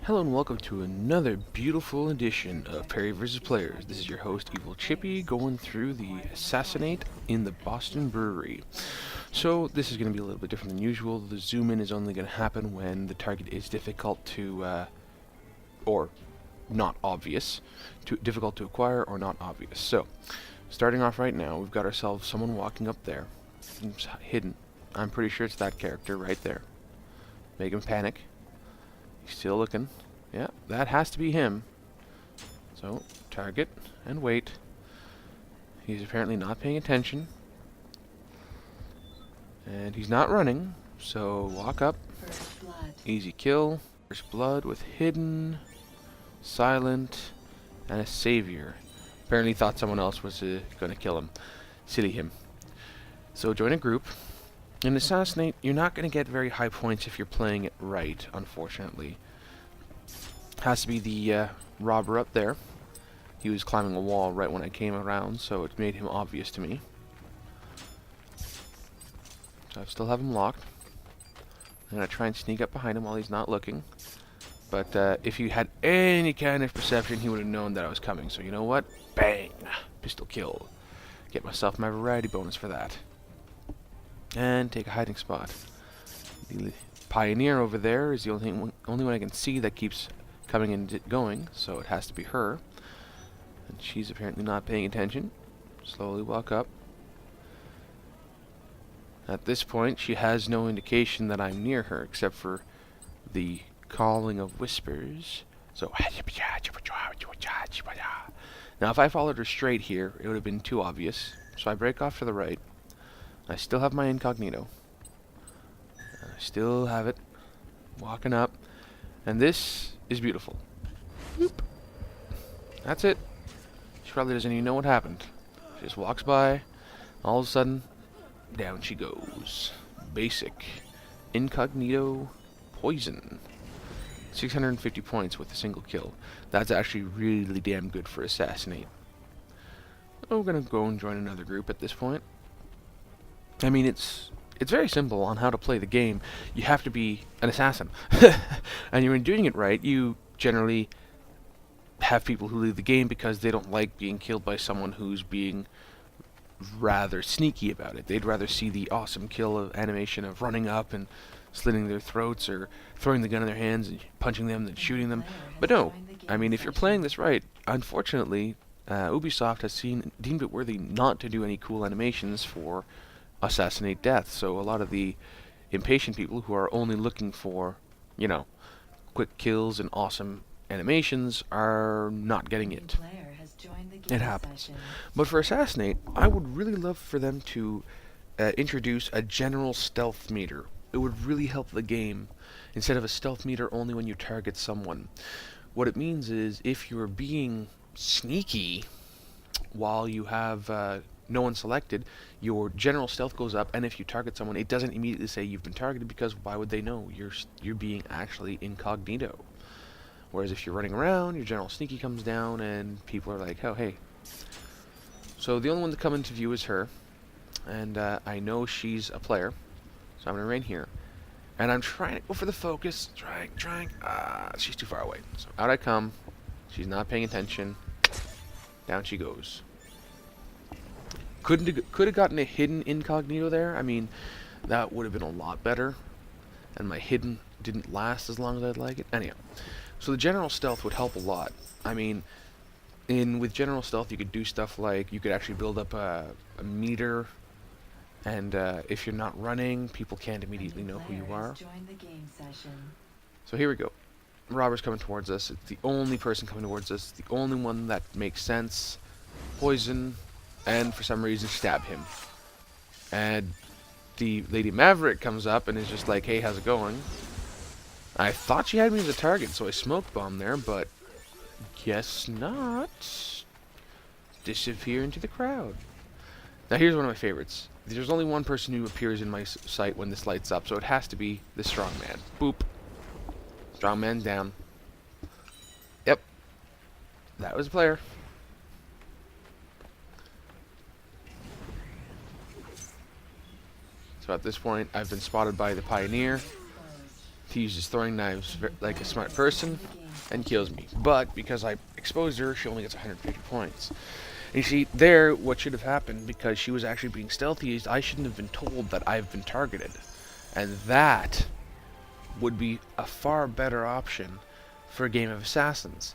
Hello and welcome to another beautiful edition of Perry vs. Players. This is your host, Evil Chippy, going through the Assassinate in the Boston Brewery. So this is going to be a little bit different than usual. The zoom in is only going to happen when the target is difficult to, or not obvious, difficult to acquire or not obvious. So, starting off right now, we've got ourselves someone walking up there, hidden. I'm pretty sure it's that character right there. Make him panic. He's still looking. Yeah, that has to be him. So, target and wait. He's apparently not paying attention. And he's not running, so walk up. Easy kill. First blood with hidden, silent, and a savior. Apparently thought someone else was going to kill him. Silly him. So join a group. In Assassinate, you're not going to get very high points if you're playing it right, unfortunately. Has to be the robber up there. He was climbing a wall right when I came around, so it made him obvious to me. So I still have him locked. I'm going to try and sneak up behind him while he's not looking. But if he had any kind of perception, he would have known that I was coming. So you know what? Bang! Pistol kill. Get myself my variety bonus for that. And take a hiding spot. The Pioneer over there is the only one I can see that keeps coming and going, so it has to be her. And she's apparently not paying attention. Slowly walk up. At this point, she has no indication that I'm near her, except for the calling of whispers. So, now if I followed her straight here, it would have been too obvious. So I break off to the right. I still have my incognito. I still have it. Walking up. And this is beautiful. Boop. That's it. She probably doesn't even know what happened. She just walks by. All of a sudden, down she goes. Basic. Incognito. Poison. 650 points with a single kill. That's actually really damn good for Assassinate. We're going to go and join another group at this point. I mean, it's very simple on how to play the game. You have to be an assassin. And you're doing it right, you generally have people who leave the game because they don't like being killed by someone who's being rather sneaky about it. They'd rather see the awesome kill animation of running up and slitting their throats or throwing the gun in their hands and punching them than shooting them. But no, I mean, if you're playing this right, unfortunately, Ubisoft has deemed it worthy not to do any cool animations for Assassinate death. So a lot of the impatient people who are only looking for, you know, quick kills and awesome animations are not getting it. It happens. But for Assassinate, I would really love for them to introduce a general stealth meter. It would really help the game instead of a stealth meter only when you target someone. What it means is if you're being sneaky while you have no one selected, your general stealth goes up, and if you target someone, it doesn't immediately say you've been targeted, because why would they know? You're being actually incognito. Whereas if you're running around, your general sneaky comes down, and people are like, oh, hey. So the only one to come into view is her, and I know she's a player, so I'm going to remain here. And I'm trying to go for the focus, trying. She's too far away. So out I come. She's not paying attention. Down she goes. Could have gotten a hidden incognito there. I mean, that would have been a lot better. And my hidden didn't last as long as I'd like it. Anyhow, so the general stealth would help a lot. I mean, with general stealth, you could do stuff like you could actually build up a meter, and if you're not running, people can't immediately know who you are. So here we go. Robber's coming towards us. It's the only person coming towards us. The only one that makes sense. Poison. And for some reason stab him. And the Lady Maverick comes up and is just like, hey, how's it going? I thought she had me as a target, so I smoke bombed there, but guess not. Disappear into the crowd. Now here's one of my favorites. There's only one person who appears in my sight when this lights up, so it has to be the strongman. Boop. Strongman down. Yep. That was a player. So at this point, I've been spotted by the Pioneer. He uses throwing knives like a smart person and kills me. But because I exposed her, she only gets 150 points. And you see, there, what should have happened, because she was actually being stealthy, is I shouldn't have been told that I've been targeted. And that would be a far better option for a game of Assassins.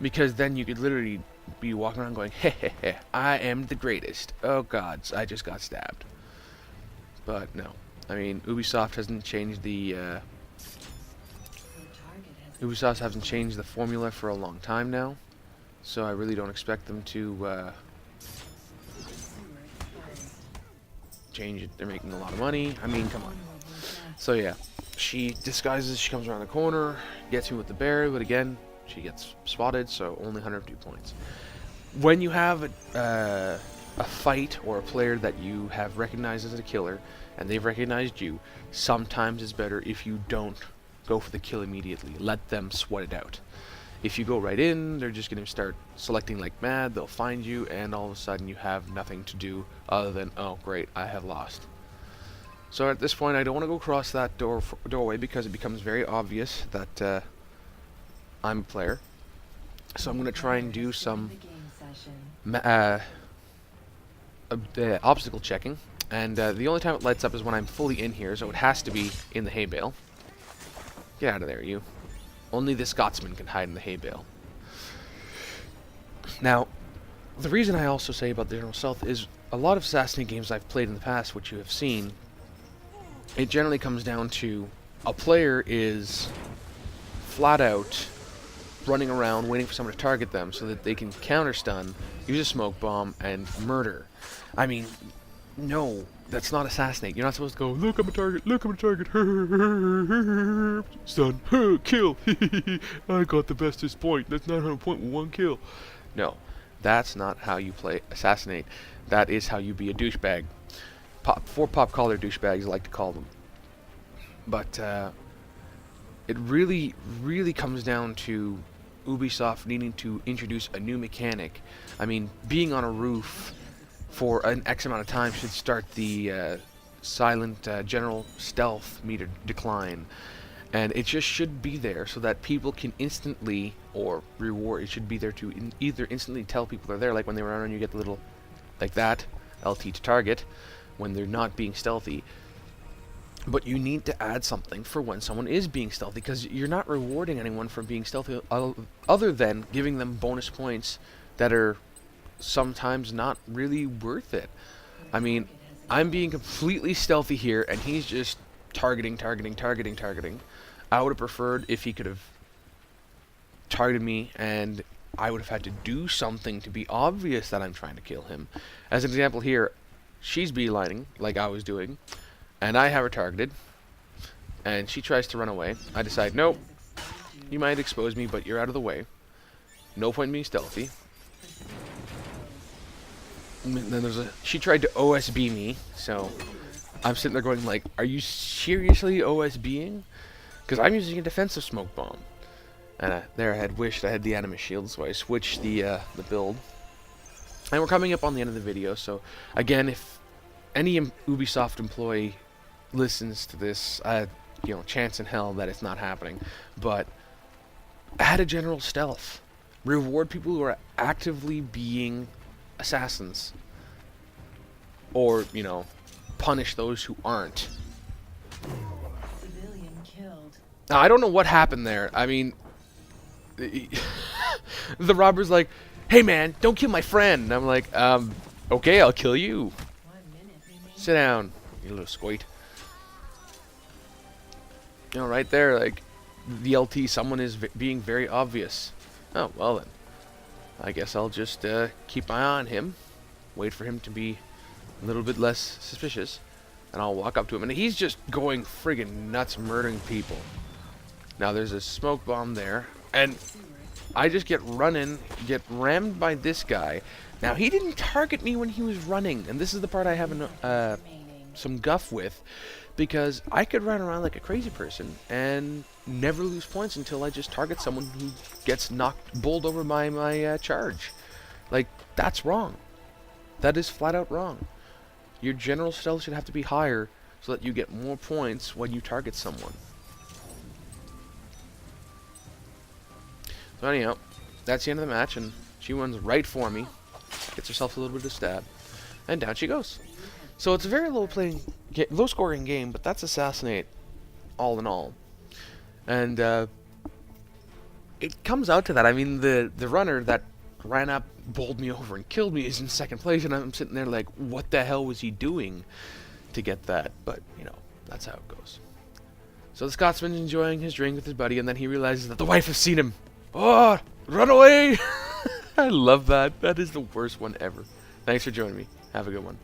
Because then you could literally be walking around going, hey, hey, hey, I am the greatest. Oh gods, I just got stabbed. But no. I mean, Ubisoft hasn't changed the Ubisoft hasn't changed the formula for a long time now, so I really don't expect them to change it. They're making a lot of money. I mean, come on. So yeah, she disguises, she comes around the corner, gets me with the bear, but again, she gets spotted, so only 102 points. When you have a fight or a player that you have recognized as a killer, and they've recognized you, sometimes it's better if you don't go for the kill immediately. Let them sweat it out. If you go right in, they're just going to start selecting like mad, they'll find you, and all of a sudden you have nothing to do other than, oh great, I have lost. So at this point, I don't want to go across that doorway because it becomes very obvious that I'm a player. So I'm going to try and do some obstacle checking. And the only time it lights up is when I'm fully in here, so it has to be in the hay bale. Get out of there, you. Only the Scotsman can hide in the hay bale. Now, the reason I also say about the general stealth is a lot of Assassinate games I've played in the past, which you have seen, it generally comes down to a player is flat out running around waiting for someone to target them so that they can counter stun, use a smoke bomb, and murder. I mean, no, that's not Assassinate. You're not supposed to go, look, I'm a target, look, I'm a target, stun, kill, I got the bestest point, that's 900 point with one kill. No, that's not how you play Assassinate. That is how you be a douchebag. Four pop collar douchebags, I like to call them. But it really, really comes down to Ubisoft needing to introduce a new mechanic. I mean, being on a roof for an X amount of time should start the silent general stealth meter decline. And it just should be there so that people can instantly, or reward, it should be there to either instantly tell people they're there, like when they run around you get the little, like that, LT to target, when they're not being stealthy. But you need to add something for when someone is being stealthy, because you're not rewarding anyone for being stealthy other than giving them bonus points that are sometimes not really worth it. I mean, I'm being completely stealthy here, and he's just targeting. I would have preferred if he could have targeted me, and I would have had to do something to be obvious that I'm trying to kill him. As an example here, she's beelining, like I was doing, and I have her targeted, and she tries to run away. I decide, nope, you might expose me, but you're out of the way. No point in being stealthy. And then she tried to OSB me, so I'm sitting there going like, are you seriously OSBing? Because I'm using a defensive smoke bomb. And there I had wished I had the anima shield, so I switched the build. And we're coming up on the end of the video, so again, if any Ubisoft employee listens to this, chance in hell that it's not happening, but add a general stealth. Reward people who are actively being assassins. Or, punish those who aren't. Civilian killed. Now, I don't know what happened there. I mean, the robber's like, hey man, don't kill my friend. And I'm like, okay, I'll kill you. 1 minute remaining. Sit down, you little squate. Right there, like, the LT, someone is being very obvious. Oh, well then. I guess I'll just keep my eye on him. Wait for him to be a little bit less suspicious. And I'll walk up to him. And he's just going friggin' nuts murdering people. Now there's a smoke bomb there. And I just get rammed by this guy. Now he didn't target me when he was running. And this is the part I have some guff with. Because I could run around like a crazy person and never lose points until I just target someone who gets bowled over by my charge. Like, that's wrong. That is flat out wrong. Your general stealth should have to be higher so that you get more points when you target someone. So anyhow, that's the end of the match, and she runs right for me, gets herself a little bit of stab, and down she goes. So it's a very low scoring game, but that's Assassinate, all in all. And it comes out to that. I mean, the runner that ran up, bowled me over, and killed me is in second place, and I'm sitting there like, what the hell was he doing to get that? But, you know, that's how it goes. So the Scotsman's enjoying his drink with his buddy, and then he realizes that the wife has seen him. Oh, run away! I love that. That is the worst one ever. Thanks for joining me. Have a good one.